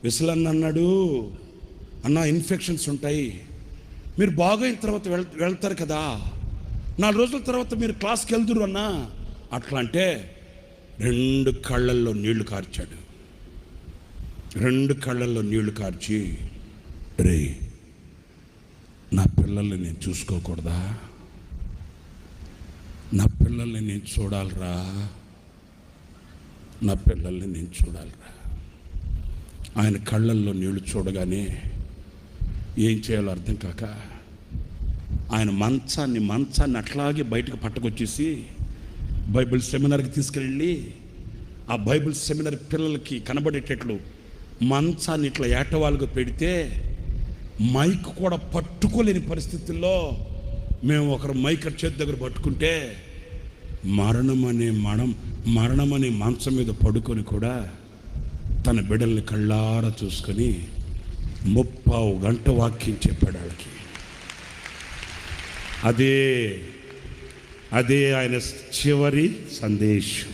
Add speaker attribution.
Speaker 1: విసలన్న అన్నాడు, అన్న ఇన్ఫెక్షన్స్ ఉంటాయి, మీరు బాగైన తర్వాత వెళ్తారు కదా, 4 రోజుల తర్వాత మీరు క్లాస్కి వెళ్తురు అన్నా. అట్లా అంటే 2 కళ్ళల్లో నీళ్లు కార్చాడు. 2 కళ్ళల్లో నీళ్లు కార్చి, రే నా పిల్లల్ని నేను చూసుకోకూడదా? నా పిల్లల్ని నేను చూడాలిరా, నా పిల్లల్ని నేను చూడాలిరా. ఆయన కళ్ళల్లో నీళ్లు చూడగానే ఏం చేయాలో అర్థం కాక ఆయన మంచాన్ని అట్లాగే బయటకు పట్టుకొచ్చేసి బైబిల్ సెమినార్కి తీసుకెళ్ళి ఆ బైబిల్ సెమినార్ పిల్లలకి కనబడేటట్లు మంచాన్ని ఇట్లా ఏటవాలుగా పెడితే మైక్ కూడా పట్టుకోలేని పరిస్థితుల్లో మేము ఒకరు మైక్ చేతి దగ్గర పట్టుకుంటే మరణమనే మంచం మీద పడుకొని కూడా తన బిడ్డల్ని కళ్ళారా చూసుకొని 30 గంట వాక్యం చెప్పాడు వాళ్ళకి. అదే ఆయన చివరి సందేశం.